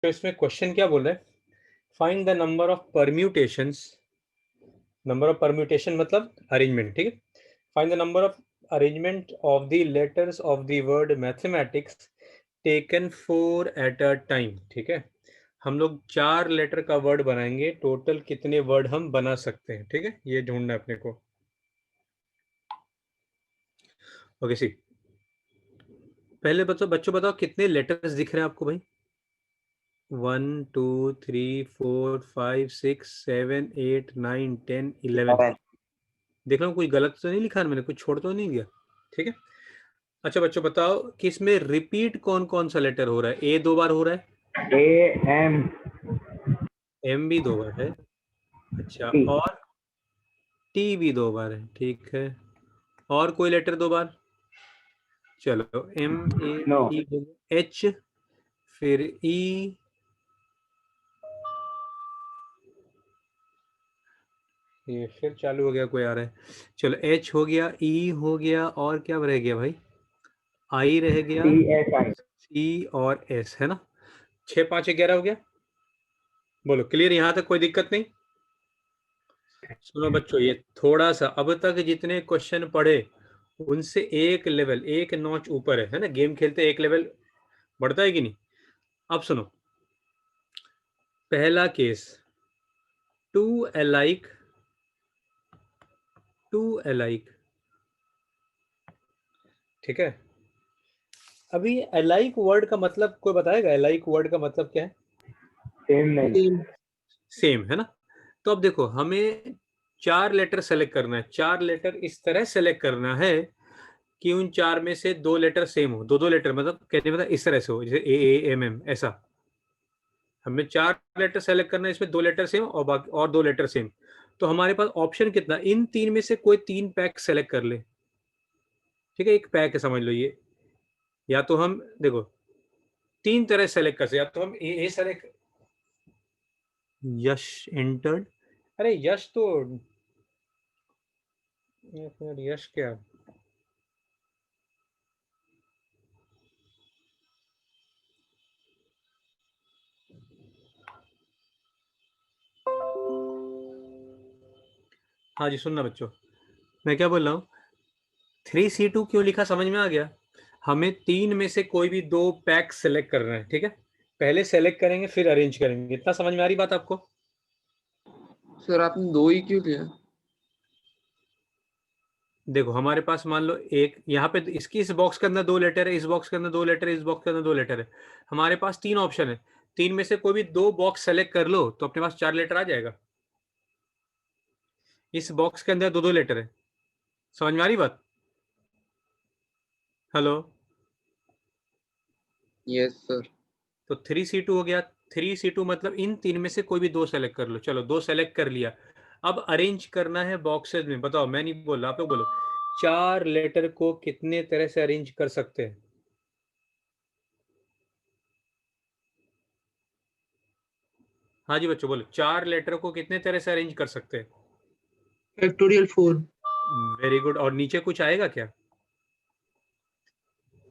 तो इसमें क्वेश्चन क्या बोल रहा है, find the number of permutations, number of permutation मतलब अरेंजमेंट, ठीक है। Find the number of arrangement of the letters of the word mathematics taken 4 at a time, ठीक है। हम लोग 4 लेटर का वर्ड बनाएंगे, टोटल कितने वर्ड हम बना सकते हैं, ठीक है, ये ढूंढना है अपने को। ओके सी, पहले बच्चों बताओ कितने लेटर्स दिख रहे हैं आपको भाई। 1 2 3 4 5 6 7 8 9 10 11। देख रहा हूँ कोई गलत तो नहीं लिखा है मैंने, कुछ छोड़ तो नहीं दिया, ठीक है। अच्छा बच्चों बताओ कि इसमें रिपीट कौन कौन सा लेटर हो रहा है। ए 2 बार हो रहा है, A M एम भी 2 बार है, अच्छा, T और टी भी 2 बार है, ठीक है। और कोई लेटर 2 बार, चलो M A No T, H, फिर ई, ये फिर चालू हो गया, कोई आ रहा है, चलो एच हो गया, ई हो गया, और क्या रह गया भाई, आई रह गया, T S I सी और एस, है ना। 6 5 11 हो गया। बोलो क्लियर, यहां तक कोई दिक्कत नहीं। सुनो बच्चों, ये थोड़ा सा अब तक जितने क्वेश्चन पढ़े उनसे एक लेवल, एक नॉच ऊपर है ना। गेम खेलते एक लेवल बढ़ता है कि नहीं। अब सुनो, पहला case, two alike, two alike, ठीक है। अभी अलाइक वर्ड का मतलब कोई बताएगा, अलाइक वर्ड का मतलब क्या है। Same नहीं सेम है ना। तो अब देखो हमें 4 लेटर सेलेक्ट करना है, 4 लेटर इस तरह सेलेक्ट करना है कि उन 4 में से 2 लेटर सेम हो, 2 2 लेटर मतलब कहने मतलब इस तरह से हो, जैसे ए ए एम एम ऐसा। हमें 4 लेटर सेलेक्ट करना है, इसमें 2 लेटर सेम और बाकी और 2 लेटर सेम। तो हमारे पास ऑप्शन कितना, इन 3 में से कोई 3 पैक सेलेक्ट कर ले, ठीक है। एक पैक है समझ लो ये, या तो हम देखो 3 तरह सेलेक्ट कर सकते, या तो हम ए सेलेक्ट, यश एंटर्ड, अरे यश तो, यश क्या, हाँ जी सुनना बच्चों, मैं क्या बोल रहा हूँ, 3C2 क्यों लिखा समझ में आ गया। हमें 3 में से कोई भी 2 पैक सेलेक्ट करना है, ठीक है। पहले सेलेक्ट करेंगे फिर अरेंज करेंगे, इतना समझ में आ रही बात आपको। सर आपने 2 ही क्यों लिया? देखो हमारे पास मान लो एक यहाँ पे इसकी, इस बॉक्स के अंदर 2 लेटर है, इस बॉक्स के अंदर 2 लेटर है, इस बॉक्स के अंदर 2 लेटर है। हमारे पास 3 ऑप्शन है, 3 में से कोई भी 2 बॉक्स सेलेक्ट कर लो तो अपने पास 4 लेटर आ जाएगा। इस बॉक्स के अंदर 2 2 लेटर है, समझ में आ रही बात। Hello, yes sir. तो 3C2 हो गया। 3C2 मतलब इन 3 में से कोई भी 2 सेलेक्ट कर लो, चलो 2 सेलेक्ट कर लिया। अब अरेंज करना है बॉक्सेस में, बताओ, मैं नहीं बोल रहा, आप लोग बोलो, 4 लेटर को कितने तरह से अरेंज कर सकते हैं। हाँ जी बच्चों बोलो, 4 लेटर को कितने तरह से अरेंज कर सकते हैं। फैक्टोरियल 4, वेरी गुड, और नीचे कुछ आएगा क्या।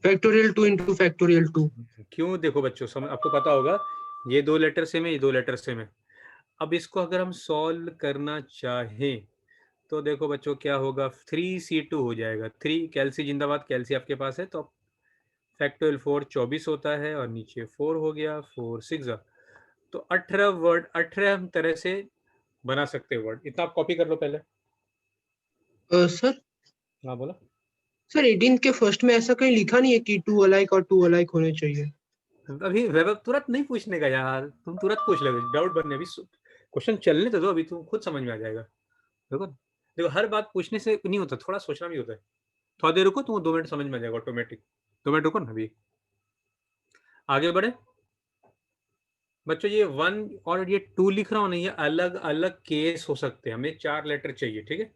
Factorial 2 into factorial 2। क्यों, देखो बच्चों आपको पता होगा, ये 2 लेटर सेम है, ये 2 लेटर सेम है। अब इसको अगर हम सॉल्व करना चाहें तो देखो बच्चों क्या होगा, 3C2 हो जाएगा। 3 कैल्सी जिंदाबाद, कैल्सी आपके पास है तो फैक्टोरियल 4 24 होता है, और नीचे 4 हो गया, 4 6 तो 18 वर्ड, 18 हम तरह से बना सकते हैं वर्ड। इतना आप कॉपी कर लो पहले। सर हाँ बोला। सर 18 के फर्स्ट में ऐसा कहीं लिखा नहीं है कि 2 अलाइक और 2 अलाइक होने चाहिए। अभी वैभव तुरंत नहीं पूछने का यार, तुम तुरंत पूछ लोगे, डाउट बनने, अभी क्वेश्चन चलने तो दो, अभी तुम खुद समझ में आ जाएगा। देखो देखो, हर बात पूछने से नहीं होता, थोड़ा सोचना भी होता है। थोड़ा देर रुको, तुम 2 मिनट समझ में आ जाएगा ऑटोमेटिक। 2 मिनट रुको ना, अभी आगे बढ़े बच्चों। ये 1 और ये 2 लिख रहा हूँ ना, ये अलग अलग केस हो सकते हैं, हमें 4 लेटर चाहिए, ठीक है।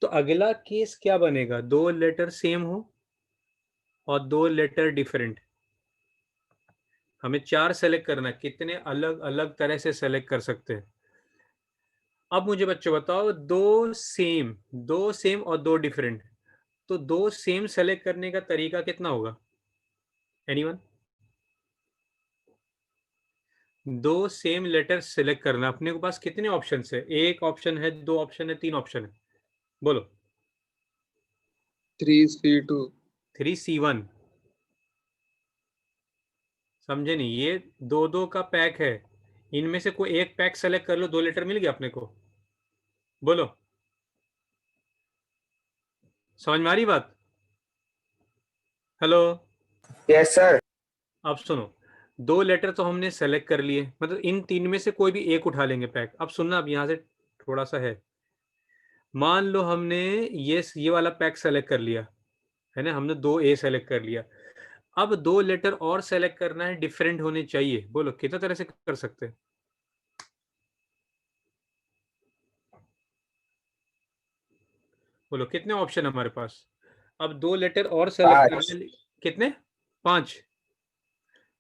तो अगला केस क्या बनेगा, 2 लेटर सेम हो और 2 लेटर डिफरेंट। हमें 4 सेलेक्ट करना है, कितने अलग अलग तरह से सेलेक्ट कर सकते हैं। अब मुझे बच्चों बताओ, 2 सेम और 2 डिफरेंट, तो 2 सेम सेलेक्ट करने का तरीका कितना होगा, एनीवन। दो सेम लेटर सेलेक्ट करना। अपने के पास कितने ऑप्शन है? एक ऑप्शन है, दो ऑप्शन है, तीन ऑप्शन है, बोलो। 3C2। 3C1 समझे नहीं? ये दो दो का पैक है, इनमें से कोई एक पैक सेलेक्ट कर लो, दो लेटर मिल गया अपने को, बोलो। समझ में आ रही बात? हेलो? Yes sir. अब सुनो, दो लेटर तो हमने सेलेक्ट कर लिए, मतलब इन तीन में से कोई भी एक उठा लेंगे पैक। अब सुनना, अब यहाँ से थोड़ा सा है। मान लो हमने ये वाला पैक सेलेक्ट कर लिया है ना, हमने दो ए सेलेक्ट कर लिया। अब दो लेटर और सेलेक्ट करना है, डिफरेंट होने चाहिए। बोलो कितने तरह से कर सकते हैं? बोलो कितने ऑप्शन है हमारे पास? अब दो लेटर और सेलेक्ट करने, कितने? 5।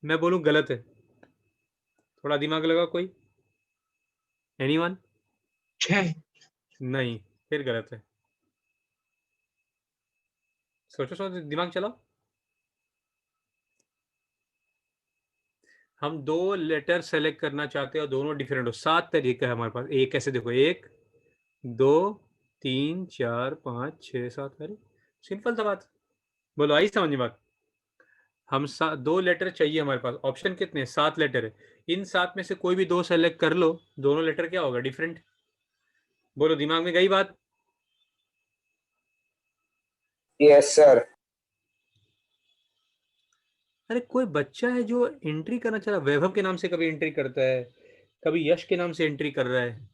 मैं बोलूं गलत है? थोड़ा दिमाग लगा कोई, एनीवन? 6। नहीं, फिर गलत है। सोचो सोचो, दिमाग चलाओ। हम दो लेटर सेलेक्ट करना चाहते हैं और दोनों डिफरेंट हो। 7 तरीका है हमारे पास। एक कैसे, देखो, 1 2 3 4 5 6 7। अरे सिंपल सा बात। बोलो आई समझ में बात? हम दो लेटर चाहिए हमारे पास, ऑप्शन कितने? 7 लेटर है। इन 7 में से कोई भी दो सेलेक्ट कर लो, दोनों लेटर क्या होगा? डिफरेंट। बोलो दिमाग में गई बात? Yes sir. अरे कोई बच्चा है जो एंट्री करना चाह रहा है, वैभव के नाम से कभी एंट्री करता है, कभी यश के नाम से एंट्री कर रहा है।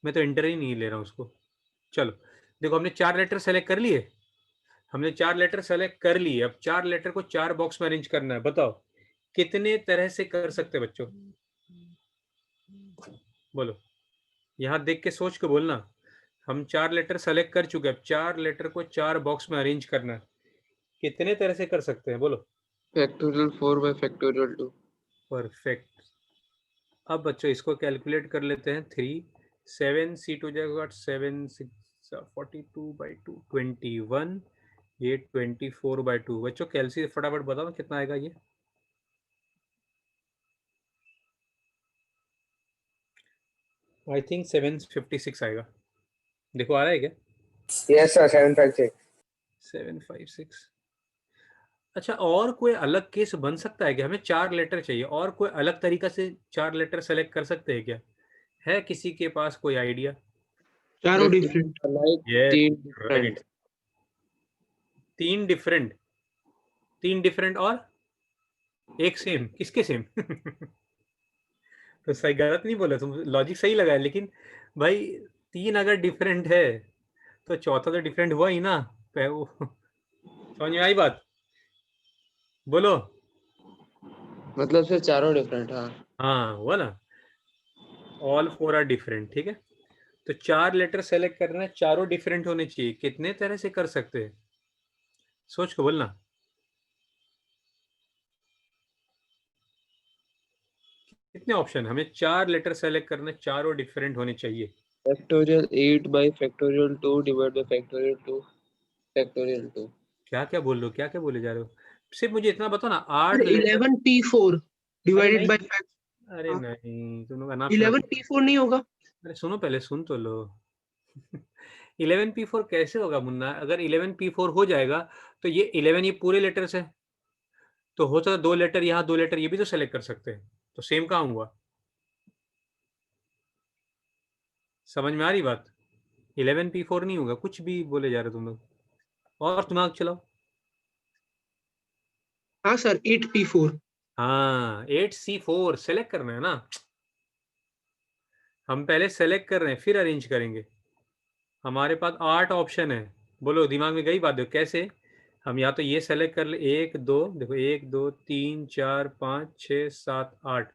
मैं तो एंटर ही नहीं ले रहा हूँ उसको। चलो देखो, हमने 4 लेटर सेलेक्ट कर लिए। हमने 4 लेटर सेलेक्ट कर लिए। अब 4 लेटर को 4 बॉक्स में अरेंज करना है। बताओ कितने तरह से कर सकते हैं बच्चों? बोलो, यहाँ देख के सोच के बोलना। हम 4 लेटर सेलेक्ट कर चुके हैं, अब 4 लेटर को 4 बॉक्स में अरेंज करना है। कितने तरह से कर सकते हैं? बोलो। Factorial 4 bye factorial 2। परफेक्ट। अब बच्चों इसको कैलकुलेट कर लेते हैं। 3 7 C2 जाएगा 7 6 42/2 21, ये 24/2। बच्चों कैलसी फटाफट बताओ कितना आएगा ये? आई थिंक 756 आएगा। देखो आ रहा है क्या? Yes sir 756। 756। अच्छा, और कोई अलग केस बन सकता है क्या? हमें 4 लेटर चाहिए, और कोई अलग तरीका से 4 लेटर सेलेक्ट कर सकते हैं क्या? है किसी के पास कोई आइडिया? चारों different. Yes, 3 different. Right. 3 different, 3 different और एक सेम। किसके सेम? तो सही, गलत नहीं बोला तुम, लॉजिक सही लगा है, लेकिन भाई 3 अगर डिफरेंट है तो चौथा तो डिफरेंट हुआ ही ना। समझ में आई बात? बोलो। मतलब से चारों डिफरेंट। हाँ हाँ हुआ ना, ऑल 4 आर डिफरेंट। ठीक है, तो 4 लेटर सेलेक्ट करना है, चारों डिफरेंट होने चाहिए। कितने तरह से कर सकते हैं? सोच को बोलना। कितने ऑप्शन? हमें 4 लेटर सेलेक्ट करना है, चारों डिफरेंट होने चाहिए। Factorial 8 bye factorial 2 divide by factorial 2 factorial 2। क्या क्या बोल रहे हो, क्या क्या बोले जा रहे हो? सिर्फ मुझे इतना बताओ ना, 8 सर लेटर। 11P4 अरे डिवाइडेड नहीं, बाय अरे नहीं, तुम लोग अनाप शनाप। 11P4 नहीं होगा? अरे सुनो, पहले सुन तो लो। 11P4 कैसे होगा मुन्ना? अगर 11P4 हो जाएगा तो ये 11 ये पूरे लेटर्स है, तो हो सकता है 2 लेटर यहाँ 2 लेटर ये भी तो सेलेक्ट कर सकते हैं, तो सेम कहाँ हुआ? समझ में आ रही बात? 11P4 नहीं होगा, कुछ भी बोले जा रहे हो तुम लोग, और दिमाग चलाओ। हाँ सर 8P4। हाँ 8C4 सेलेक्ट करना है ना। हम पहले सेलेक्ट कर रहे हैं, फिर अरेंज करेंगे। हमारे पास 8 ऑप्शन है। बोलो दिमाग में गई बात? देखो कैसे। हम या तो ये सेलेक्ट कर ले, 1 2, देखो 1 2 3 4 5 6 7 8।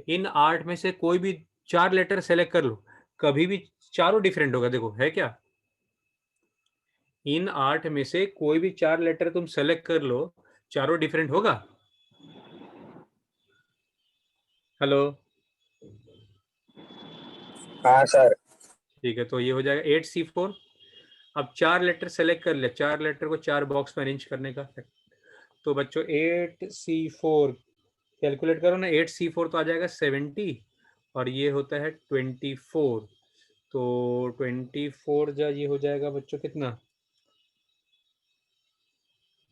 इन 8 में से कोई भी 4 लेटर सेलेक्ट कर लो, कभी भी चारों डिफरेंट होगा। देखो है क्या? इन 8 में से कोई भी 4 लेटर तुम सेलेक्ट कर लो, चारों डिफरेंट होगा। हेलो? हाँ सर। ठीक है, तो ये हो जाएगा 8C4। अब 4 लेटर सेलेक्ट कर लिया, 4 लेटर को 4 बॉक्स में अरेंज करने का। तो बच्चों 8C4 कैलकुलेट करो ना, 8C4 तो आ जाएगा 70 और ये होता है 24, तो 24 जा ये हो जाएगा बच्चों कितना,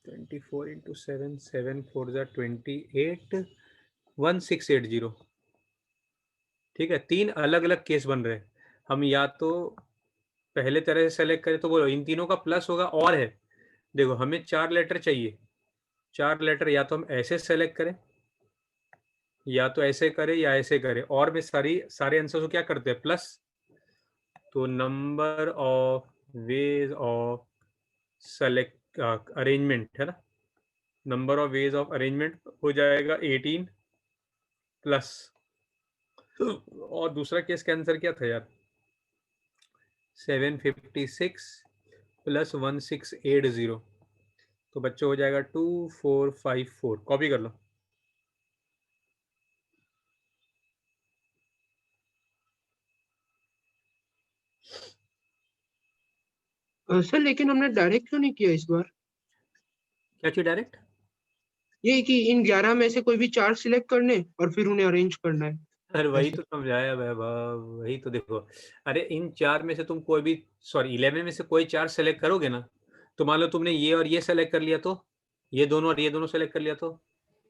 24 इंटू 7, 7 4 जा 28, 1680। ठीक है, 3 अलग अलग केस बन रहे हैं। हम या तो पहले तरह से सेलेक्ट करें तो बोलो इन तीनों का प्लस होगा, और है देखो हमें 4 लेटर चाहिए, 4 लेटर या तो हम ऐसे सेलेक्ट करें या तो ऐसे करें या ऐसे करें, और में सारे आंसर को क्या करते हैं प्लस, तो number of ways of select arrangement है ना, number of ways of arrangement हो जाएगा 18 प्लस, और दूसरा केस का आंसर क्या था यार, 756 प्लस 1680, तो बच्चों हो जाएगा 2454। कॉपी कर लो। सर लेकिन हमने डायरेक्ट क्यों नहीं किया इस बार? क्या चाहिए डायरेक्ट? ये कि इन 11 में से कोई भी 4 सिलेक्ट करने और फिर उन्हें अरेंज करना है। अरे वही ऐसे। तो समझाया वैभव, वही तो देखो, अरे इन 4 में से तुम कोई भी, सॉरी 11 में से कोई 4 सेलेक्ट करोगे ना, तो मान लो तुमने ये और ये सेलेक्ट कर लिया, तो ये दोनों और ये दोनों सेलेक्ट कर लिया, तो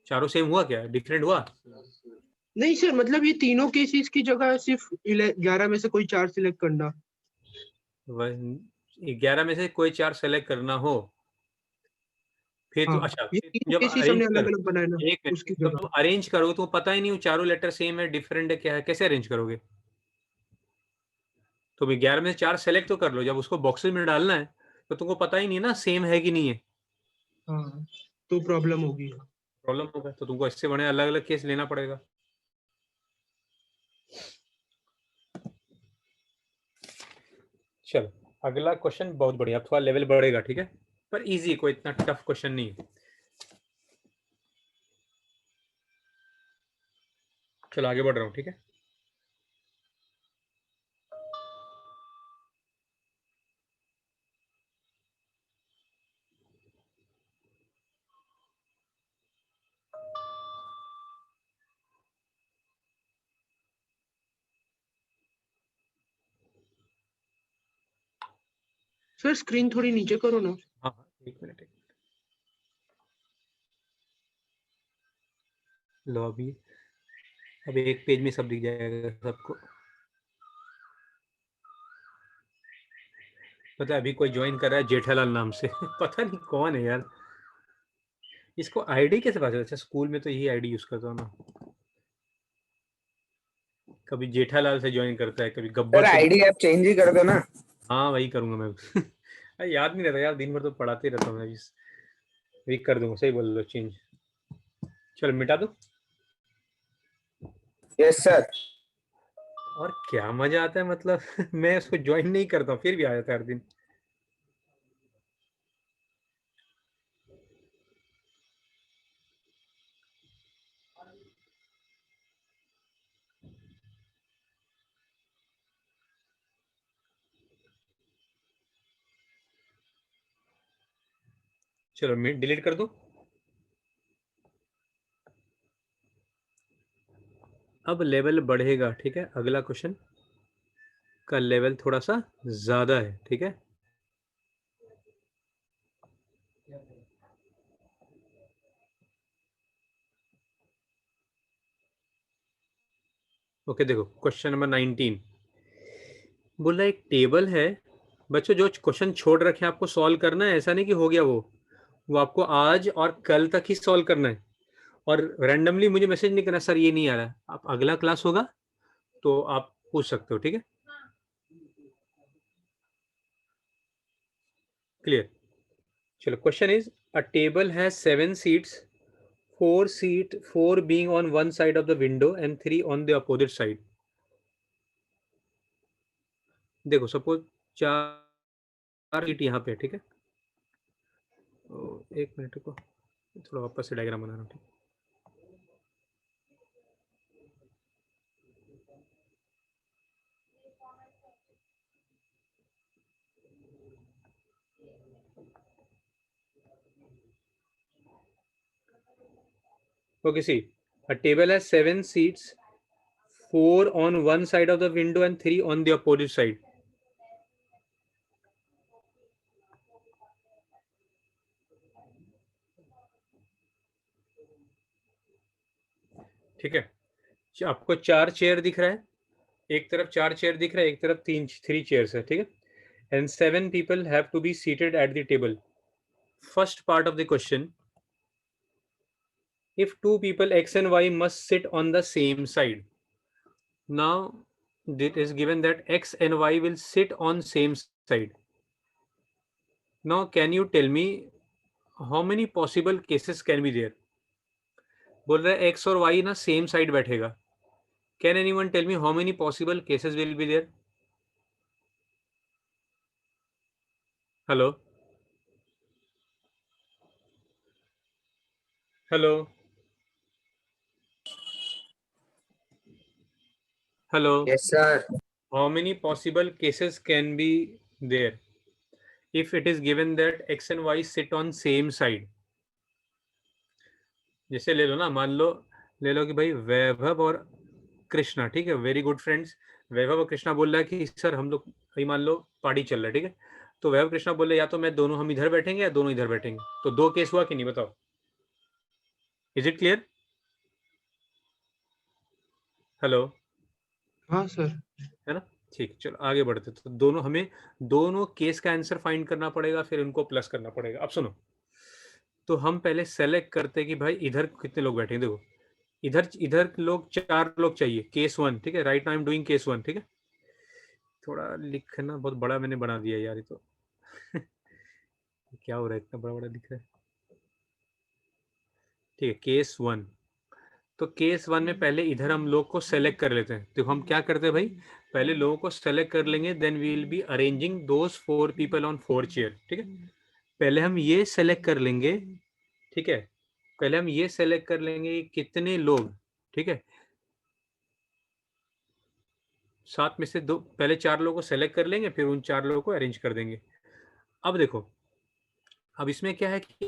चारों सेम हुआ क्या, डिफरेंट हुआ? नहीं सर, मतलब ये तीनों केसेस की जगह सिर्फ 11 में से कोई 4 सिलेक्ट करना। 11 में से कोई 4 सेलेक्ट करना हो, फिर तो हाँ, अच्छा, ये फिर तीनों जब केसेस हमने अरेंज अलग कर, अलग बनाए ना, एक मिनट, उसकी जब जगह। तुम अरेंज करोगे तो पता ही नहीं वो चारों लेटर सेम है डिफरेंट है क्या है, कैसे अरेंज करोगे? तो 11 में से 4 सेलेक्ट तो कर लो, जब उसको बॉक्सेस में डालना है तो तुमको पता ही नहीं ना सेम है कि नहीं है, हाँ, तो प्रॉब्लम होगी। प्रॉब्लम होगा, तो तुमको इससे बड़े अलग अलग केस लेना पड़ेगा। चलो अगला क्वेश्चन बहुत बढ़िया, अब थोड़ा लेवल बढ़ेगा, ठीक है, पर इजी, कोई इतना टफ क्वेश्चन नहीं है। चलो आगे बढ़ रहा हूँ, ठीक है। सर स्क्रीन थोड़ी नीचे करो ना। हाँ हाँ, एक मिनट, लो अभी, अब एक पेज में सब दिख जाएगा सबको। पता है अभी कोई ज्वाइन कर रहा है जेठालाल नाम से पता नहीं कौन है यार, इसको आईडी कैसे पता चला? अच्छा स्कूल में तो यही आईडी यूज करता हूँ ना, कभी जेठालाल से ज्वाइन करता है, कभी गब्बर सर से आईडी आप चेंज ही कर दो ना। हाँ वही करूंगा मैं अरे याद नहीं रहता यार, दिन भर तो पढ़ाते रहता हूँ मैं, वही कर दूंगा, सही बोल लो, चेंज। चलो मिटा दो। Yes sir. और क्या मजा आता है, मतलब मैं उसको ज्वाइन नहीं करता हूँ फिर भी आ जाता है हर दिन। चलो मैं डिलीट कर दूं। अब लेवल बढ़ेगा, ठीक है, अगला क्वेश्चन का लेवल थोड़ा सा ज्यादा है, ठीक है। ओके देखो क्वेश्चन नंबर 19 बोला, एक टेबल है बच्चों, जो क्वेश्चन छोड़ रखे हैं आपको सॉल्व करना है, ऐसा नहीं कि हो गया वो आपको आज और कल तक ही सॉल्व करना है, और रैंडमली मुझे मैसेज नहीं करना सर ये नहीं आ रहा है, आप अगला क्लास होगा तो आप पूछ सकते हो, ठीक है, क्लियर। चलो question is, a table has 7 seats, 4 being on one side of the window and 3 on the opposite side। देखो सपोज 4 सीट यहाँ पे, ठीक है, एक मिनट को थोड़ा वापस से डायग्राम बना रहा हूँ, ठीक? Okay see, A table has 7 seats, 4 on one side of the window and 3 on the opposite side. ठीक है, आपको 4 चेयर दिख रहा है, एक तरफ 4 चेयर दिख रहा है, एक तरफ 3 चेयर्स है, ठीक है, and 7 people have to be seated at the table. First part of the question, if 2 people x and y must sit on the same side. Now it is given that x and y will sit on same side. Now can you tell me how many possible cases can be there? बोल रहा है x और y ना same side बैठेगा. Can anyone tell me how many possible cases will be there? Hello? Hello? Hello? Yes, sir. How many possible cases can be there if it is given that x and y sit on same side? जैसे ले लो ना, मान लो ले लो कि भाई वैभव और कृष्णा, ठीक है, वेरी गुड फ्रेंड्स. वैभव और कृष्णा बोल रहा है कि सर हम लोग भाई मान लो पार्टी चल रहा है, ठीक है, तो वैभव कृष्णा बोल रहे या तो मैं दोनों हम इधर बैठेंगे या दोनों इधर बैठेंगे. तो 2 केस हुआ कि नहीं, बताओ. Is it clear? हेलो? हाँ सर. है ना, ठीक, चलो आगे बढ़ते. तो दोनों हमें दोनों केस का आंसर फाइंड करना पड़ेगा, फिर उनको प्लस करना पड़ेगा. अब सुनो, तो हम पहले सेलेक्ट करते कि भाई इधर कितने लोग बैठे. देखो इधर इधर लोग 4 लोग चाहिए, केस 1, ठीक है. Right now I am doing case 1, ठीक है. थोड़ा लिखना बहुत बड़ा मैंने बना दिया यार, ये तो क्या हो रहा है, इतना बड़ा बड़ा लिख रहा है. ठीक है, केस 1. तो केस 1 में पहले इधर हम लोग को सेलेक्ट कर लेते हैं. तो हम क्या करते हैं भाई, पहले लोगों को सेलेक्ट कर लेंगे, then we will be arranging those 4 people on 4 chair. ठीक है, पहले हम ये सेलेक्ट कर लेंगे, ठीक है, पहले हम ये सेलेक्ट कर लेंगे कितने लोग, ठीक है, 7 में से 2, पहले 4 लोगों को सेलेक्ट कर लेंगे, फिर उन 4 लोगों को अरेंज कर देंगे. अब देखो, अब इसमें क्या है कि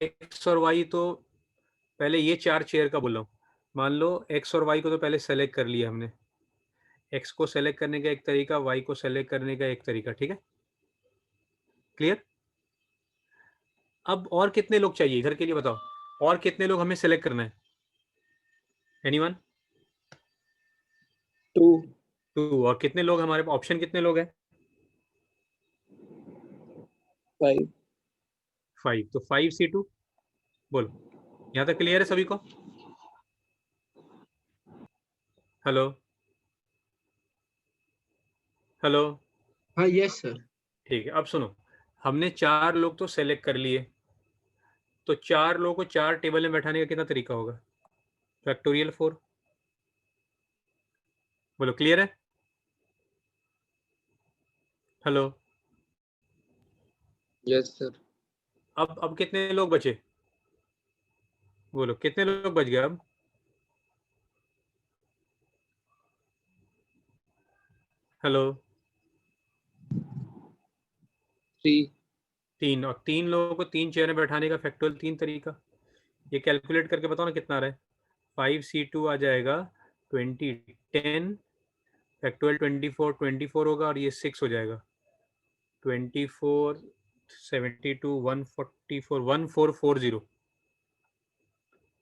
एक्स और वाई, तो पहले ये 4 चेयर का बोल रहा हूँ. मान लो एक्स और वाई को तो पहले सेलेक्ट कर लिया हमने. एक्स को सेलेक्ट करने का एक तरीका, वाई को सेलेक्ट करने का एक तरीका, ठीक है, क्लियर. अब और कितने लोग चाहिए इधर के लिए, बताओ, और कितने लोग हमें सेलेक्ट करना है. एनीवन? 2. और कितने लोग हमारे ऑप्शन, कितने लोग हैं? 5. तो 5C2, बोलो. यहाँ तक क्लियर है सभी को? हेलो? हेलो? हाँ यस सर. ठीक है, अब सुनो, हमने 4 लोग तो सेलेक्ट कर लिए, तो 4 लोगों को 4 टेबल में बैठाने का कितना तरीका होगा? फैक्टोरियल 4. बोलो, क्लियर है? हेलो? Yes sir. अब कितने लोग बचे? बोलो, कितने लोग बच गए अब? हेलो? 3. और 3 लोगों को 3 चेयर में बैठाने का फैक्टोरियल 3 तरीका. ये कैलकुलेट करके बताओ ना कितना आ रहा है. 5C2 आ जाएगा 20, 10 फैक्टोरियल 24 होगा, और ये 6 हो जाएगा 24, 72, 144, 1440.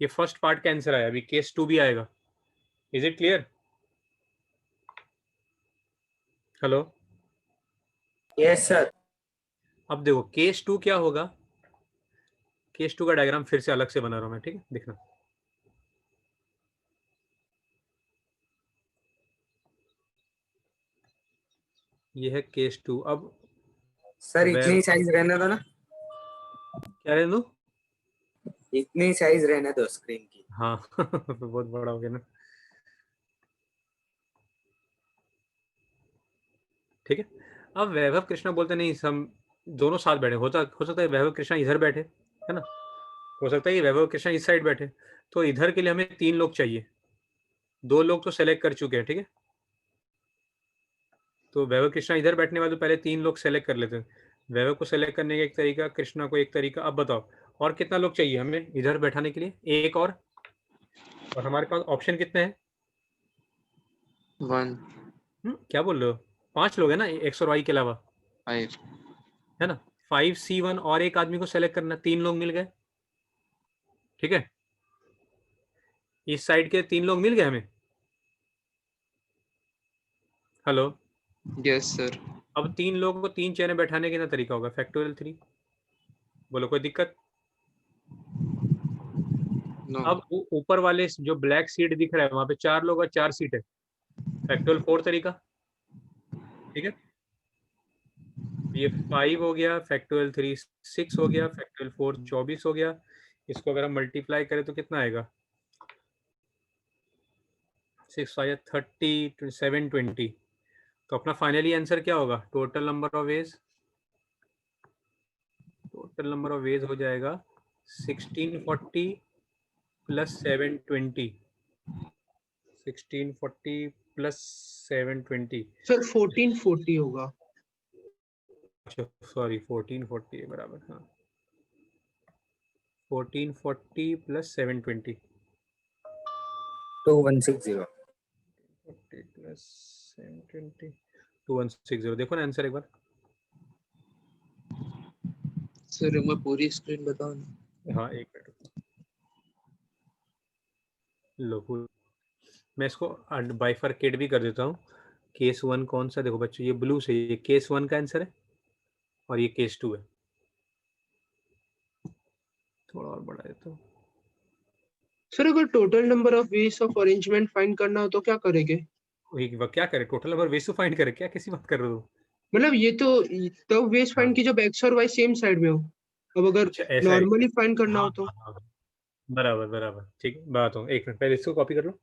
ये फर्स्ट पार्ट का आंसर आया. अभी केस 2 भी आएगा. Is it clear? Hello? Yes, sir. अब देखो केस 2 क्या होगा. केस 2 का डायग्राम फिर से अलग से बना रहा हूं मैं, ठीक है, देखना. ये है केस 2. अब सर इतनी साइज रहने दो ना, क्या रहने दो? इतनी साइज रहने दो स्क्रीन की. हाँ बहुत बड़ा हो गया ना. ठीक है, अब वैभव कृष्णा बोलते नहीं हम दोनों साथ बैठे. हो सकता है वैभव कृष्णा इधर बैठे, है ना, हो सकता है कि वैभव कृष्णा इस साइड बैठे. तो इधर के लिए हमें 3 लोग चाहिए. 2 लोग तो सेलेक्ट कर चुके हैं, ठीक है, तो वैभव कृष्णा इधर बैठने वाले, पहले 3 लोग सेलेक्ट कर लेते हैं. वैभव को सेलेक्ट करने का एक तरीका, कृष्णा को एक तरीका. अब बताओ और कितना लोग चाहिए हमें इधर बैठाने के लिए? एक और और हमारे पास ऑप्शन कितने हैं? 1 क्या बोल रहे हो? 5 लोग हैं ना एक्स और वाई के अलावा, 5 है ना? 5C1 और एक आदमी को सेलेक्ट करना, 3 लोग मिल गए, ठीक है? इस साइड के 3 लोग मिल गए हमें। Hello, yes sir. अब 3 लोगों को 3 चेयर में बैठाने का ना तरीका होगा, फैक्टोरियल 3। बोलो कोई दिक्कत? नो अब ऊपर वाले जो ब्लैक सीट दिख रहा है वहां पे 4 लोग और 4 सीट है, फैक्टोरियल 4 तरीका, ठीक है? ये 5 हो गया, फैक्टोरियल 3 6 हो गया, फैक्टोरियल 4 24 हो गया। इसको अगर हम मल्टीप्लाई करें तो कितना आएगा? 6 5 30 720। तो अपना फाइनली आंसर क्या होगा? Total number of veg, total number of veg हो जाएगा 1640 प्लस 720, 1640 प्लस 720, सर 1440 होगा। अच्छा सॉरी 1440 है बराबर, हाँ 1440 प्लस 720, 2160 40 प्लस 720 2160। देखो ना आंसर एक बार। सर मैं पूरी स्क्रीन बताऊं ना? हाँ एक मिनट लो, मैं इसको बाइफरकेट भी कर देता हूँ। केस 1 कौन सा? देखो बच्चों ये ब्लू से, ये केस 1 का आंसर है और ये केस 2 है। थोड़ा और बढ़ा देता हूँ। सर अगर total number of ways of arrangement find करना हो तो क्या करेंगे? क्या करे? Total number ways to find करे? क्या कैसी बात कर रहे हो? मतलब ये तो तब वेज फाइंड हाँ। की जब एक्स और वाई सेम साइड में हो। अब अगर अच्छा ऐसा है। नॉर्मली फाइंड करना हाँ हो तो? हाँ हाँ बराबर बराबर, ठीक है बात हो। एक मिनट पहले इसको कॉपी कर लो।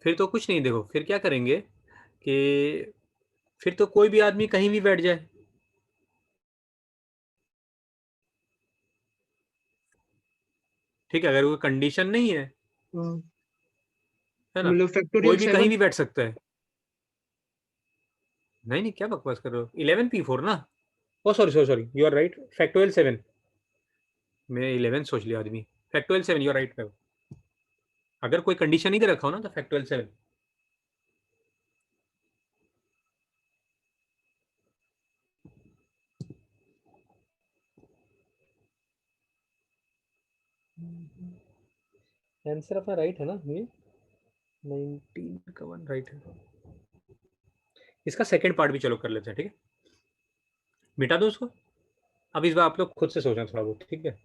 फिर तो कुछ नहीं, देखो फिर क्या करेंगे कि फिर तो कोई भी आदमी कहीं भी बैठ जाए, ठीक है? अगर कोई कंडीशन नहीं है हाँ, है ना, मतलब कोई फैक्टोरियल भी कहीं 7। भी बैठ सकता है। नहीं नहीं क्या बकवास कर रहे हो? 11P4 ना? Oh sorry sorry sorry, you are right, factorial 7। मैं 11 सोच लिया आदमी। Factorial 7 you are right. अगर कोई कंडीशन नहीं दे रखा हो ना तो फैक्टोरियल 7। आंसर अपना राइट है ना? ये 19 का 1 राइट है। इसका सेकंड पार्ट भी चलो कर लेते हैं, ठीक है? मिटा दो उसको। अब इस बार आप लोग खुद से सोचना थोड़ा बहुत, ठीक है?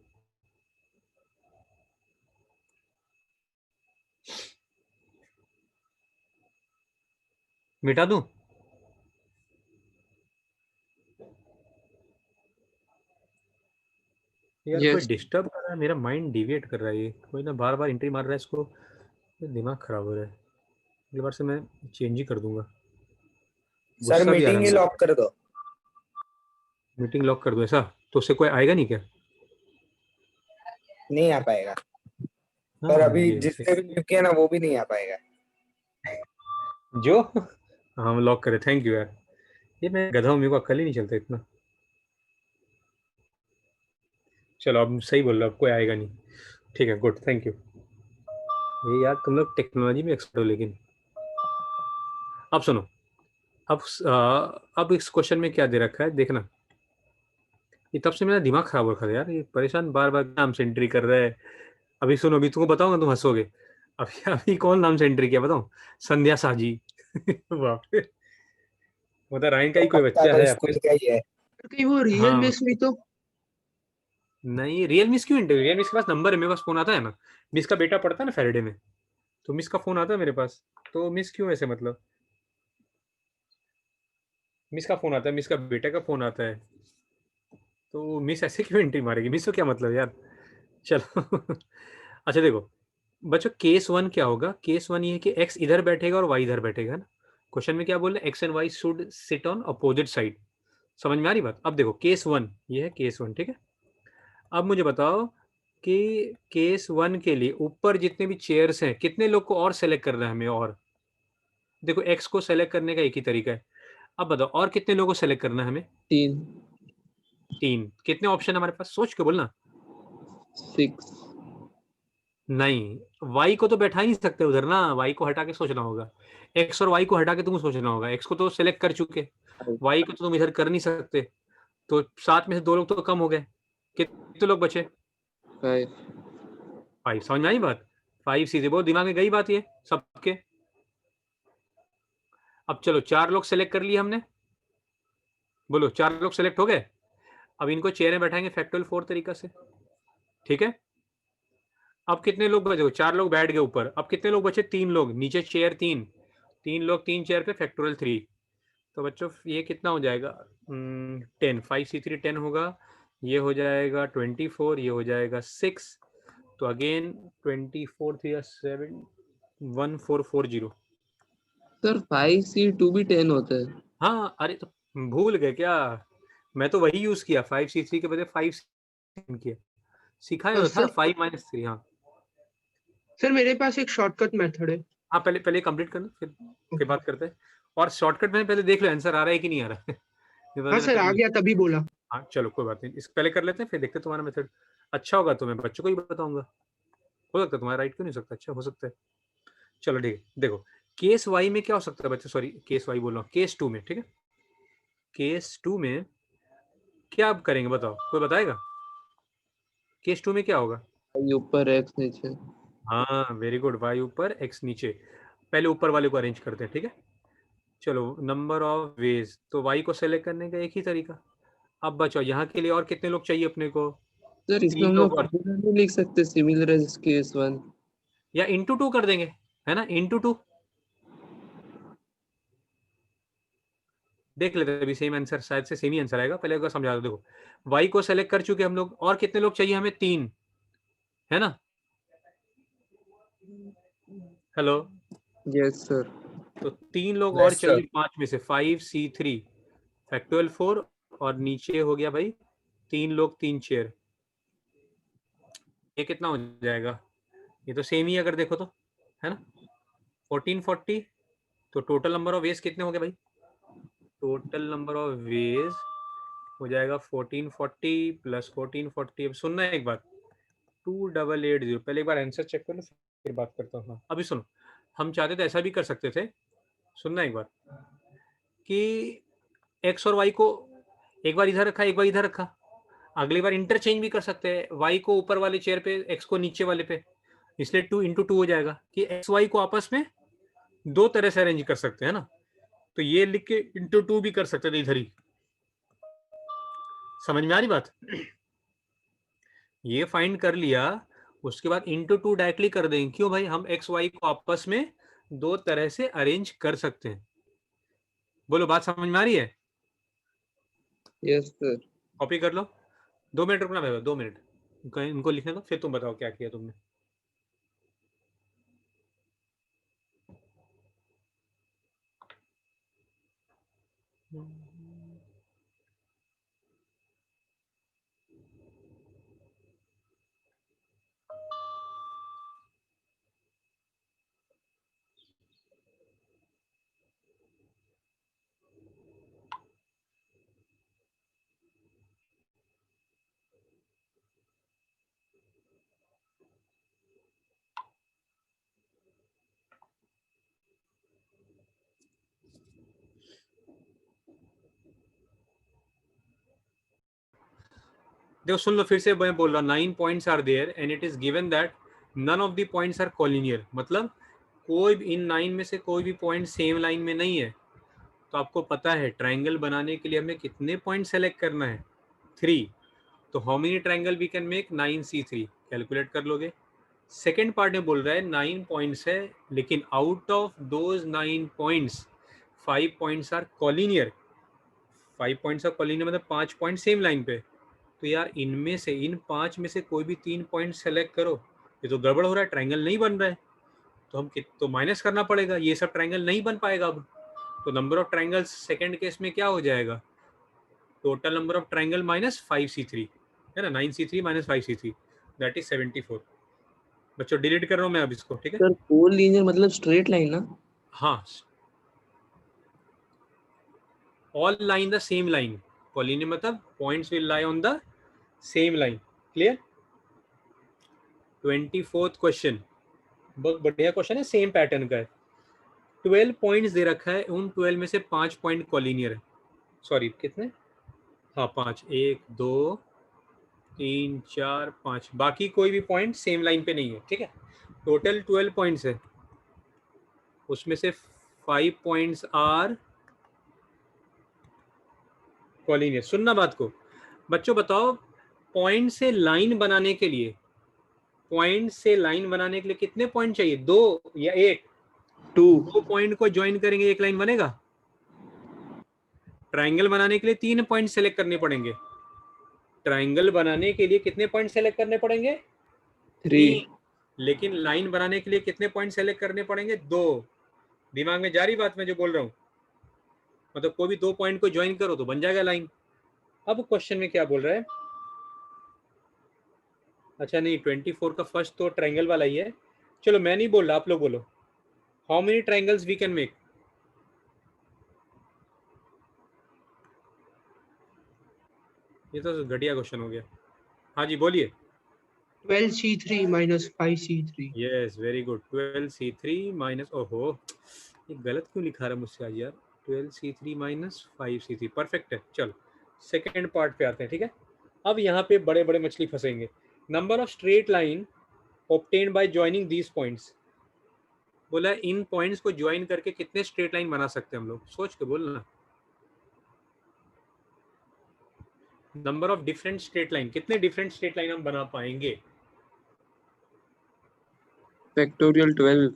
मिटा दूं? यार कोई यस डिस्टर्ब कर रहा है, मेरा माइंड डिविएट कर रहा है, ये कोई ना बार बार एंट्री मार रहा है, इसको दिमाग खराब हो रहा है। अगली बार से मैं चेंज ही कर दूंगा। सर गुस्सा भी आ रहा मीटिंग है ही मुझे। लॉक कर दो। मीटिंग लॉक कर दो ऐसा? तो उससे कोई आएगा नहीं क्या? नहीं आ पाएगा। हाँ पर अभी ये जिसने भी लिख किया ना वो भी नहीं आ पाएगा। जो हम लॉक करें, थैंक यू यार। ये मैं गधा हूँ, मेरे को अक्ल ही नहीं चलता इतना। चलो अब सही बोल रहे हो, अब कोई आएगा नहीं, ठीक है गुड, थैंक यू। ये यार तुम लोग टेक्नोलॉजी में एक्सपर्ट हो। लेकिन अब सुनो, अब इस क्वेश्चन में क्या दे रखा है देखना। ये तब से मेरा दिमाग खराब हो रखा था यार, ये परेशान बार बार नाम से एंट्री कर रहा है। अभी सुनो, अभी तुमको बताऊंगा तुम हंसोगे। अभी अभी कौन नाम से एंट्री किया बताऊं? संध्या साजी। बाप रे, मतलब रायन का तो ही कोई पक्का बच्चा तो है स्कूल आपके। का ही है। कहीं वो रियल हाँ मिस हुई तो? नहीं, रियल मिस क्यों एंट्री? रियल मिस के पास नंबर है, मेरे पास फोन आता है ना। मिस का बेटा पढ़ता है ना फैराडे में, तो मिस का फोन आता है मेरे पास। तो मिस क्यों ऐसे मतलब? मिस का फोन आता है, मिस का बेटे का फोन आता है, तो मिस ऐसे क्यों एंट्री मारेगी? मिस को क्या मतलब यार? चलो। अच्छा देखो बच्चों, केस 1 क्या होगा? केस 1 ये है कि एक्स इधर बैठेगा और वाई इधर बैठेगा, है ना? क्वेश्चन में क्या बोल रहे हैं? X and why should sit on opposite side. समझ में आ रही बात? अब देखो केस 1 ये है, केस 1 ठीक है। अब मुझे बताओ कि केस 1 के लिए ऊपर जितने भी चेयर्स हैं, कितने लोग को और सेलेक्ट करना है हमें? और देखो एक्स को सेलेक्ट करने का एक ही तरीका है। अब बताओ और कितने लोगों को सेलेक्ट करना है हमें? 3 3। कितने ऑप्शन है हमारे पास? सोच के बोलना। 6 नहीं, y को तो बैठा ही नहीं सकते उधर ना, y को हटा के सोचना होगा, x और y को हटा के तुमको सोचना होगा, x को तो सेलेक्ट कर चुके, y को तो तुम इधर कर नहीं सकते, तो 7 में से 2 लोग तो कम हो गए, कितने लोग बचे? 5 5। समझ में आई बात? 5 सीधे बहुत दिमाग में गई बात ये सबके। अब चलो 4 लोग सेलेक्ट कर लिए हमने, बोलो 4 लोग सेलेक्ट हो गए। अब इनको चेयर में बैठाएंगे फैक्टोरियल 4 तरीका से, ठीक है। अब कितने लोग बचे? 4 लोग बैठ गए ऊपर, अब कितने लोग बचे? 3 लोग नीचे, चेयर 3 लोग 3 चेयर पे, फैक्टोरियल 3। तो बच्चों ये कितना हो जाएगा? 10, 5c3 10 होगा, ये हो जाएगा 24, ये हो जाएगा 6, तो अगेन 24 3 7 1440। सर 5c2 भी 10 होता है। हाँ, अरे तो भूल गए क्या? मैं तो वही यूज किया, 5c3 के बजाय 5 किया, सिखाया तो था सर 5 - 3। हाँ सर मेरे पास एक शॉर्टकट मेथड है। हाँ, पहले कंप्लीट करना, फिर बात करते हैं। और शॉर्टकट में पहले देख लो आंसर आ रहा है कि नहीं आ रहा है। ये हाँ पता सर लगता आ है। गया तभी बोला। हाँ चलो कोई बात नहीं, इस पहले कर लेते हैं, फिर देखते हैं तुम्हारा मेथड अच्छा होगा तो मैं बच्चों को ही बताऊंगा, हो सकता है तुम्हारा राइट क्यों नहीं हो सकता, अच्छा हो सकता है। चलो ठीक है, देखो केस वाई में क्या हो सकता है बच्चे, सॉरी केस वाई बोल रहा हूँ, केस 2 में, ठीक है। केस 2 में क्या करेंगे बताओ, कोई बताएगा? केस 2 में क्या होगा? y ऊपर x नीचे। हाँ वेरी गुड, वाई ऊपर एक्स नीचे, पहले ऊपर वाले को अरेंज करते हैं, ठीक है। चलो नंबर ऑफ वेज, तो वाई को सेलेक्ट करने का एक ही तरीका। अब बचाओ यहाँ के लिए और कितने लोग चाहिए अपने को? सर इसमें 3 हम लोग लोग और, नहीं लिख सकते सिमिलर एज केस 1? या इंटू 2 कर देंगे, है ना, इंटू 2 देख लेते हैं, अभी सेम आंसर शायद से सेम ही आंसर आएगा, पहले एक बार समझा दो। देखो वाई को सेलेक्ट कर चुके हम लोग, और कितने लोग चाहिए हमें? 3, है ना। Hello, yes sir. तो 3 लोग और Yes, sir. चाहिए 5 में से, 5c3 फैक्टोरियल 4, और नीचे हो गया भाई 3 लोग 3 चेयर, ये कितना हो जाएगा? ये तो सेम ही अगर देखो तो, है ना, 1440। तो टोटल नंबर ऑफ वेज कितने हो गए भाई? टोटल नंबर ऑफ वेज हो जाएगा 1440 प्लस 1440। अब सुनना है एक बार, 2880, पहले एक बार आंसर चेक कर लो फिर बात करता हूँ। हाँ, अभी सुनो, हम चाहते तो ऐसा भी कर सकते थे, सुनना एक बार, कि एक्स और वाई को एक बार इधर रखा, एक बार इधर रखा, अगली बार इंटरचेंज भी कर सकते हैं, वाई को ऊपर वाले चेयर पे, एक्स को नीचे वाले पे, इसलिए 2 × 2 हो जाएगा, कि एक्स वाई को आपस में 2 तरह से अरेंज कर सकते हैं ना, तो ये लिख के इंटू 2 भी कर सकते थे इधर ही। समझ में आ रही बात? ये फाइंड कर लिया, उसके बाद इंटू 2 डायरेक्टली कर देंगे, क्यों भाई? हम एक्स वाई को आपस में 2 तरह से अरेंज कर सकते हैं। बोलो बात समझ में आ रही है? Yes sir. कॉपी कर लो, 2 मिनट रुकना भाई, 2 मिनट इनको लिखने दो, फिर तुम बताओ क्या किया तुमने। देखो सुन लो फिर से, मैं बोल रहा हूँ 9 points are there and it is given that none of the points are collinear, मतलब कोई भी इन 9 में से कोई भी पॉइंट सेम लाइन में नहीं है। तो आपको पता है ट्राइंगल बनाने के लिए हमें कितने पॉइंट सेलेक्ट करना है? 3। तो how many triangle we can make? 9c3, calculate कर लोगे। सेकेंड पार्ट में बोल रहा है 9 पॉइंट्स है, लेकिन out of those 9 points 5 points are collinear. 5 points are collinear मतलब 5 पॉइंट सेम लाइन पे। तो यार इनमें से, इन 5 में से कोई भी 3 पॉइंट सेलेक्ट करो, ये तो गड़बड़ हो रहा है, ट्राइंगल नहीं बन रहा है, तो हम तो माइनस करना पड़ेगा, ये सब ट्राइंगल नहीं बन पाएगा अब। तो number of triangles second case में क्या हो जाएगा? Total number of triangle minus 5c3, है ना, 9c3 minus 5c3, that is 74। बच्चों डिलीट कर रहा हूँ मैं अब इसको, ठीक है। सर कोलिनियर मतलब स्ट्रेट लाइन ना? हाँ, all line the same line, collinear मतलब points will lie on the same line, clear? 24th question बहुत बढ़िया क्वेश्चन है, सेम पैटर्न का है। 12 पॉइंट्स दे रखा है, उन 12 में से 5 पॉइंट कॉलिनियर है। सॉरी कितने, हाँ 5, 1 2 3 4 5, बाकी कोई भी पॉइंट सेम लाइन पे नहीं है, ठीक है। टोटल 12 पॉइंट्स है, उसमें से 5 पॉइंट्स आर कॉलिनियर। सुनना बात को बच्चों, बताओ पॉइंट से लाइन बनाने के लिए, पॉइंट से लाइन बनाने के लिए कितने पॉइंट चाहिए, 2 या 1? 2 2 पॉइंट को ज्वाइन करेंगे एक लाइन बनेगा। ट्राइंगल बनाने के लिए 3 पॉइंट सेलेक्ट करने पड़ेंगे। ट्राइंगल बनाने के लिए कितने पॉइंट सेलेक्ट करने पड़ेंगे? 3 लेकिन लाइन बनाने के लिए कितने पॉइंट सेलेक्ट करने पड़ेंगे? 2। दिमाग में जा रही बात मैं जो बोल रहा हूँ? मतलब कोई भी 2 पॉइंट को ज्वाइन करो तो बन जाएगा लाइन। अब क्वेश्चन में क्या बोल रहा है? अच्छा नहीं, 24 का फर्स्ट तो ट्राइंगल वाला ही है। चलो मैं नहीं बोल रहा, आप लोग बोलो। How many triangles we can make? ये तो घटिया क्वेश्चन हो गया। हाँ जी बोलिए। 12c3 minus 5c3। Yes very good. 12c3 minus, ओहो ये गलत क्यों लिखा रहा है मुझसे आज यार। 12c3 माइनस 5c3 परफेक्ट है। चलो सेकेंड पार्ट पे आते हैं, ठीक है। अब यहाँ पे बड़े बड़े मछली फंसेंगे। Number of straight line obtained by joining these points. बोला इन पॉइंट्स को ज्वाइन करके कितने स्ट्रेट लाइन बना सकते हैं हम लोग, सोच के बोलना। Number of different straight line, कितने डिफरेंट स्ट्रेट लाइन हम बना पाएंगे? फैक्टोरियल 12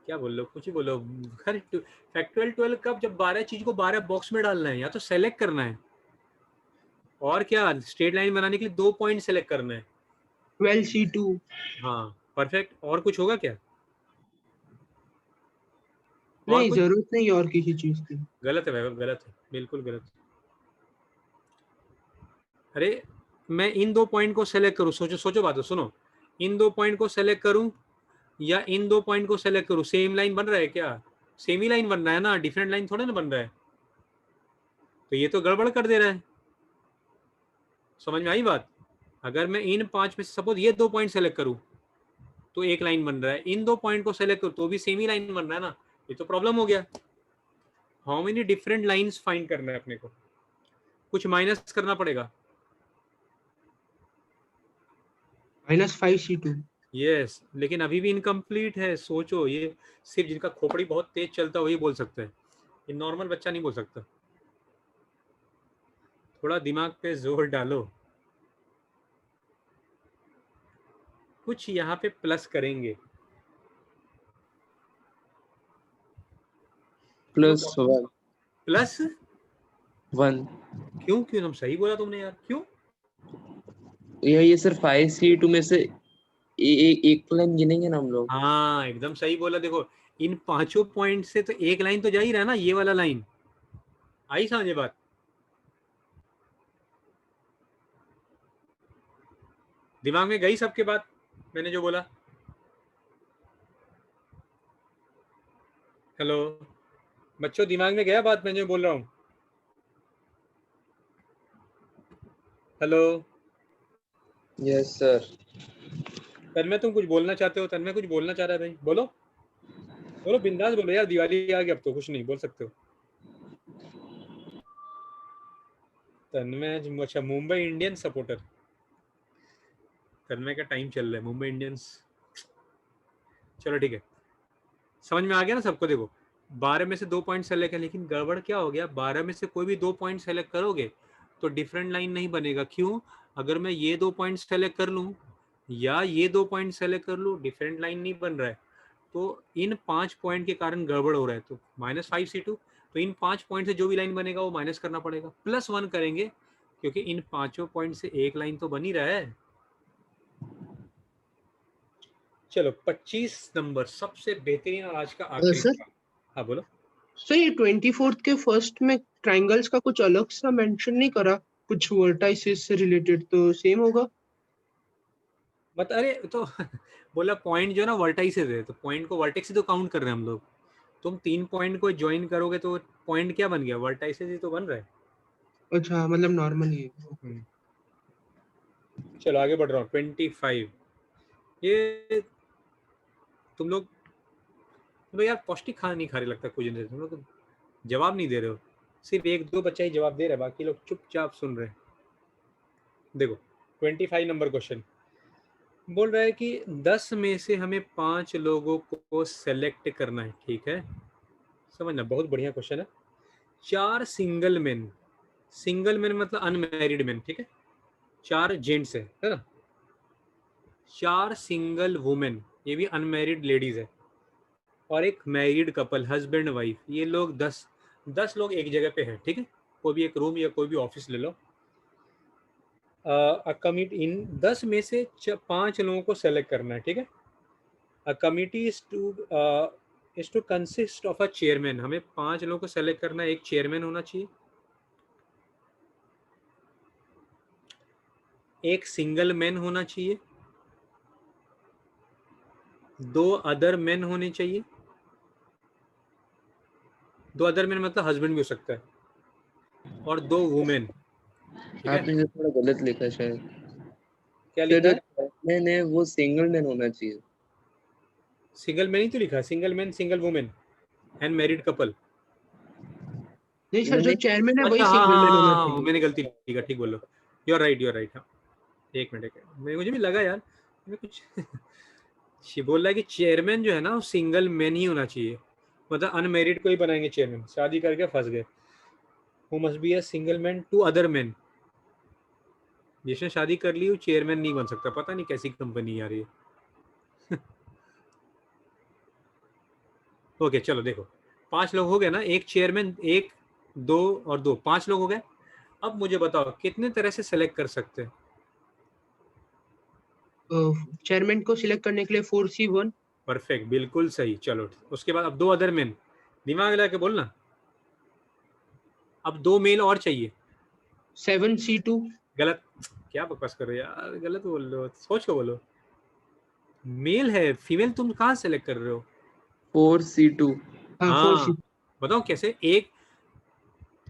क्या बोल लो, कुछ ही बोलो। फैक्टोरियल 12 कब? जब 12 चीज को 12 बॉक्स में डालना है या तो सेलेक्ट करना है, और क्या स्ट्रेट लाइन बनाने के लिए 2 पॉइंट सेलेक्ट करना है। 12c2। हाँ परफेक्ट। और कुछ होगा क्या? और नहीं, कुछ? जरूरत नहीं और किसी चीज की। गलत है वैभव, गलत है, बिल्कुल गलत है। अरे मैं इन 2 पॉइंट को सेलेक्ट करूं, सोचो सोचो बात, सुनो। इन 2 पॉइंट को सेलेक्ट करूं या इन 2 पॉइंट को सेलेक्ट करूं, सेम लाइन बन रहा है क्या? सेम ही लाइन बन रहा है ना, डिफरेंट लाइन थोड़ा ना बन रहा है। तो ये तो गड़बड़ कर दे रहा है। समझ में आई बात? अगर मैं इन 5 में से सपोज ये 2 पॉइंट सेलेक्ट करूं तो एक लाइन बन रहा है, इन 2 पॉइंट को सेलेक्ट करूं तो भी सेम ही लाइन बन रहा है ना। ये तो प्रॉब्लम हो गया। How many different lines find करना है अपने को, कुछ माइनस करना पड़ेगा। -5c2। यस लेकिन अभी भी इनकम्प्लीट है। सोचो, ये सिर्फ जिनका खोपड़ी बहुत तेज चलता है वही बोल सकता है, ये नॉर्मल बच्चा नहीं बोल सकता। थोड़ा दिमाग पे जोर डालो। कुछ यहाँ पे प्लस करेंगे। +1 प्लस 1 क्यों? क्यों हम सही बोला तुमने यार, क्यों? ये सिर्फ 5c2 में से एक लाइन गिनेंगे ना हम लोग। हाँ एकदम सही बोला। देखो इन 5 पॉइंट से तो एक लाइन तो जा ही रहा है ना, ये वाला लाइन। आई समझे बात? दिमाग में गई सबके बात मैंने जो बोला? हेलो बच्चों, दिमाग में गया बात मैं जो बोल रहा हूँ? Hello yes sir. तन्मय, तुम कुछ बोलना चाहते हो? तन्मय कुछ बोलना चाह रहा है भाई, बोलो बोलो, बिंदास बोलो यार, दिवाली आ गई अब तो, कुछ नहीं बोल सकते हो। तन्मय अच्छा, मुंबई इंडियंस सपोर्टर। तन्मय का टाइम चल रहा है, मुंबई इंडियंस। चलो ठीक है, समझ में आ गया ना सबको। देखो 12 में से 2 पॉइंट सेलेक्ट है, लेकिन गड़बड़ क्या हो गया, 12 में से कोई भी 2 पॉइंट सेलेक्ट करोगे तो डिफरेंट लाइन नहीं बनेगा। क्यों? अगर मैं ये 2 पॉइंट सेलेक्ट कर लूँ या ये 2 पॉइंट सेलेक्ट कर लूँ, डिफरेंट लाइन नहीं बन रहा है। तो इन 5 पॉइंट के कारण गड़बड़ हो रहा है, तो -5c2। तो इन 5 पॉइंट से जो भी लाइन बनेगा वो माइनस करना पड़ेगा, +1 करेंगे, क्योंकि इन 5 पॉइंट से एक लाइन तो बन ही रहा है। चलो 25 नंबर सबसे बेहतरीन और आज का आखिरी सर सवाल। हाँ बोलो। सर ये 24 के फर्स्ट में ट्राइंगल्स का कुछ अलग सा मेंशन नहीं करा, कुछ वर्टाइसेस से रिलेटेड, तो सेम होगा? बट अरे तो बोला पॉइंट जो है ना वर्टाइसेस है, तो पॉइंट को वर्टेक्स ही तो काउंट कर रहे हैं हम लोग। तुम 3 पॉइंट को ज्वाइन करोगे तो पॉइंट क्या बन गया, वर्टाइसेस ही तो बन रहा है। अच्छा, मतलब नॉर्मल ही है। चलो आगे बढ़ रहा हूँ। 25 ये तुम लोग यार पौष्टिक खाना नहीं खा रहे लगता कुछ दिन से, तुम लोग जवाब नहीं दे रहे हो। सिर्फ एक दो बच्चा ही जवाब दे रहा है, बाकी लोग चुपचाप सुन रहे हैं। देखो 25 नंबर क्वेश्चन बोल रहा है कि 10 में से हमें 5 लोगों को सेलेक्ट करना है, ठीक है, समझना, बहुत बढ़िया क्वेश्चन है। 4 सिंगल मैन मतलब अनमैरिड मैन, ठीक है, 4 जेंट्स है ना, 4 सिंगल वुमेन, ये भी अनमैरिड लेडीज है, और एक मैरिड कपल हस्बैंड वाइफ, ये लोग 10 लोग एक जगह पे हैं, ठीक है, कोई भी एक रूम या कोई भी ऑफिस ले लो। कमिटी इन 10 में से 5 लोगों को सेलेक्ट करना है, ठीक है। A committee is to consist of a chairman, हमें 5 लोगों को सेलेक्ट करना है, एक चेयरमैन होना चाहिए, एक सिंगल मैन होना चाहिए, 2 अदर मैन होने चाहिए, 2 अदर मैन मतलब हस्बैंड भी हो सकता है, और 2 वुमेन, ठीक है। आपने ये थोड़ा गलत लिखा शायद। क्या तो लिखा जो है? चेयरमैन है वो सिंगल मैन होना चाहिए। सिंगल मैन ही तो लिखा है, single man single women and married couple. नहीं सर, जो मैंने चेयरमैन है वही अच्छा हाँ सिंगल मैन होना हाँ हाँ, चाहिए। मैंने गलती लिखा, ठीक बोलो, यू आर राइट, हाँ। एक मिनट, मुझे भी लगा यार मैं कुछ बोल रहा है कि चेयरमैन जो है ना वो सिंगल मैन ही होना चाहिए, मतलब अनमैरिड को ही बनाएंगे चेयरमैन, शादी करके फंस गए। वो must be a single man to other man, जिसने शादी कर ली वो चेयरमैन नहीं बन सकता, पता नहीं कैसी कंपनी आ रही है। ओके चलो देखो, 5 लोग हो गए ना, एक चेयरमैन, 1 2 और 2, 5 लोग हो गए। अब मुझे बताओ कितने तरह से सेलेक्ट कर सकते हैं? चेयरमैन को सिलेक्ट करने के लिए 4C1। परफेक्ट, बिल्कुल सही। चलो उसके बाद अब 2 अदर मैन, दिमाग लगा के बोलना, अब 2 मेल और चाहिए। 7C2। गलत, क्या बकवास कर रहे हो यार, गलत बोल रहे हो, सोच के बोलो। मेल है, फीमेल तुम कहाँ सेलेक्ट कर रहे हो? 4C2। हाँ हाँ 4C। बताओ कैसे, एक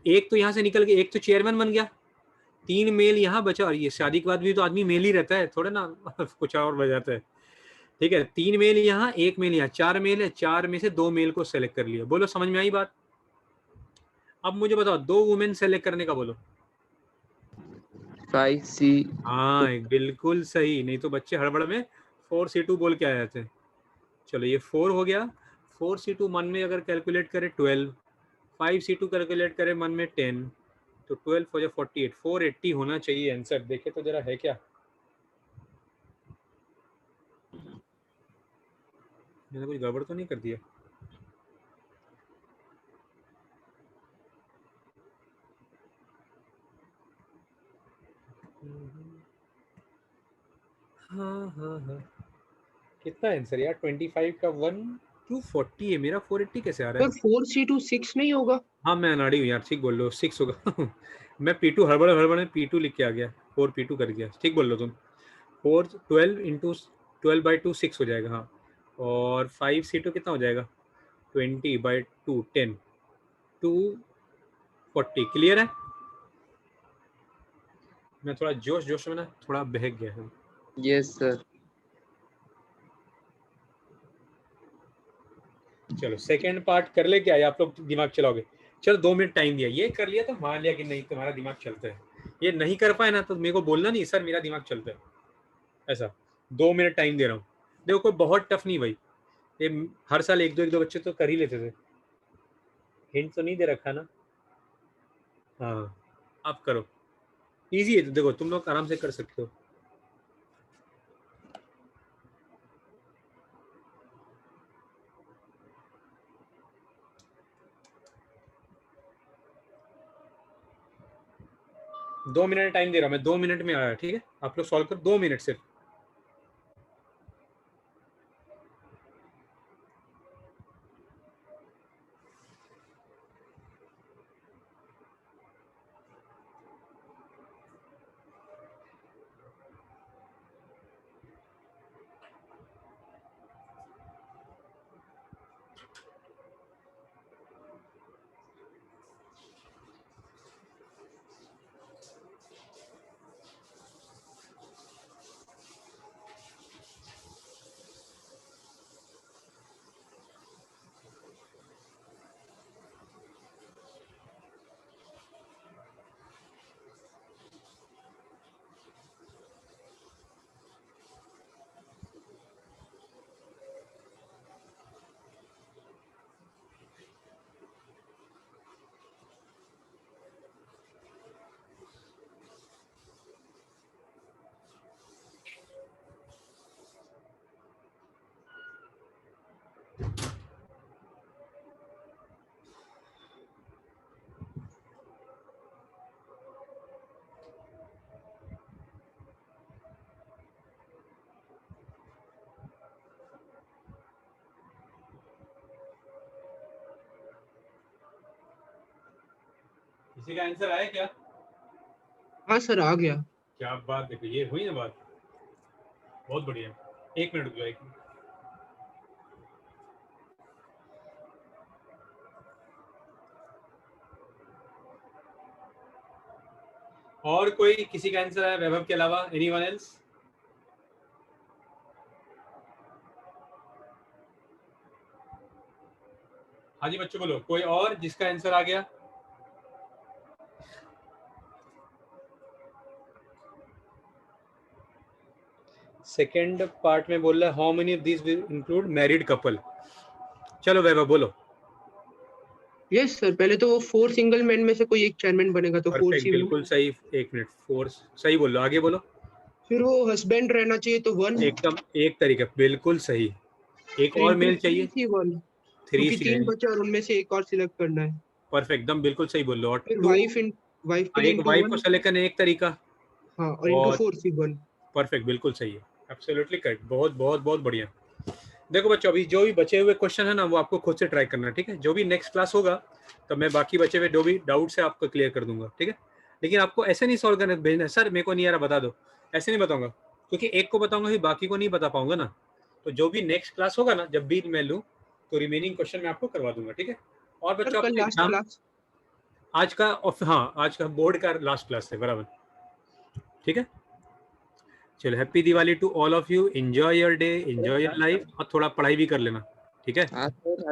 एक तो यहाँ से निकल गया, एक तो चेयरमैन बन गया, 3 मेल यहाँ बचा, और ये शादी के बाद भी तो आदमी मेल ही रहता है थोड़ा ना कुछ और बजाता है, ठीक है। 3 मेल यहाँ, 1 मेल यहाँ, 4 मेल है, 4 में से 2 मेल को सेलेक्ट कर लिया। बोलो समझ में आई बात? अब मुझे बताओ 2 वुमेन सेलेक्ट करने का बोलो। 5C। हाँ बिल्कुल सही, नहीं तो बच्चे हड़बड़ में 4C2 बोल के आ जाते हैं। चलो ये 4 हो गया, 4C2 मन में अगर कैलकुलेट करें 12, 5C2 कैलकुलेट करें मन में 10, तो 12 हो जाए 48, 480 होना चाहिए आंसर। देखे तो जरा है क्या, मैंने कुछ गड़बड़ तो नहीं कर दिया? हाँ हाँ हाँ, कितना आंसर यार, 25 का 1 240 है, मेरा 480 कैसे आ रहा है? सर 4C2 6 नहीं होगा? हाँ मैं अनाड़ी हूँ यार, ठीक बोल लो, 6 होगा। मैं P2 हड़बड़ हड़बड़ में P2 लिख के आ गया, 4 P2 कर गया, ठीक बोल लो तुम। 4 12 इंटू 12/2 6 हो जाएगा, हाँ। और 5C2 कितना हो जाएगा, 20/2 10, 240। क्लियर है? मैं थोड़ा जोश जोश में ना थोड़ा बहक गया है। Yes sir. चलो सेकंड पार्ट कर ले क्या, या आप लोग दिमाग चलाओगे? चलो 2 मिनट टाइम दिया, ये कर लिया तो मान लिया कि नहीं तुम्हारा दिमाग चलता है, ये नहीं कर पाए ना तो मेरे को बोलना नहीं सर मेरा दिमाग चलता है, ऐसा। 2 मिनट टाइम दे रहा हूँ। देखो कोई बहुत टफ नहीं भाई, ये हर साल एक दो बच्चे तो कर ही लेते थे। हिंट तो नहीं दे रखा ना? हाँ आप करो, इजी है, तो देखो तुम लोग आराम से कर सकते हो। दो मिनट टाइम दे रहा हूँ मैं, 2 मिनट में आया, ठीक है, आप लोग सॉल्व करो 2 मिनट सिर्फ। किसी का आंसर आया क्या? हाँ सर आ गया। क्या बात, देखो ये हुई ना बात, बहुत बढ़िया। 1 मिनट रुक जाओ, 1 मिनट। और कोई किसी का आंसर है वैभव के अलावा? Anyone else? हाँ जी बच्चों बोलो, कोई और जिसका आंसर आ गया? सेकेंड पार्ट में बोल रहा है how many of this will include married couple. चलो वैभव बोलो। यस सर, पहले तो वो 4 सिंगल मैन में से कोई एक चेयरमैन बनेगा तो 4 परफेक्ट, सी। बिल्कुल सही। 1 मिनट, 4 सही बोल लो, आगे बोलो। फिर वो हस्बैंड रहना चाहिए तो 1 एकदम एक तरीका, बिल्कुल सही। एक और मेल चाहिए, 3 1 3 क्योंकि 3 बचे और उनमें से एक और सिलेक्ट करना है। परफेक्ट, एकदम बिल्कुल सही बोल लो। और फिर 2, वाइफ के लिए एक इंटू वाइफ को 1। सेलेक्ट करने एक तरीका। हाँ, और इंटू और 4 सी 1। परफेक्ट, बिल्कुल सही है, एब्सोल्युटली करेक्ट। बहुत बहुत बहुत बढ़िया। देखो बच्चों, अभी जो भी बचे हुए क्वेश्चन है ना, वो आपको खुद से ट्राई करना है, ठीक है? जो भी नेक्स्ट क्लास होगा तो मैं बाकी बचे हुए जो भी डाउट्स है आपको क्लियर कर दूंगा, ठीक है? लेकिन आपको ऐसे नहीं सॉल्व करना, भेजना है सर मेरे को नहीं आ रहा बता दो, ऐसे नहीं बताऊंगा, क्योंकि एक को बताऊंगा ही, बाकी को नहीं बता पाऊंगा ना। तो जो भी नेक्स्ट क्लास होगा ना, जब भी मैं लूँ तो रिमेनिंग क्वेश्चन मैं आपको करवा दूंगा, ठीक है? और सर बच्चों कल आपका लास्ट एग्जाम क्लास। आज का, हाँ आज का बोर्ड का लास्ट क्लास है, बराबर, ठीक है? चलो, happy Diwali to all of you, enjoy your day, enjoy your life, और थोड़ा पढ़ाई भी कर लेना, ठीक है? हाँ सर।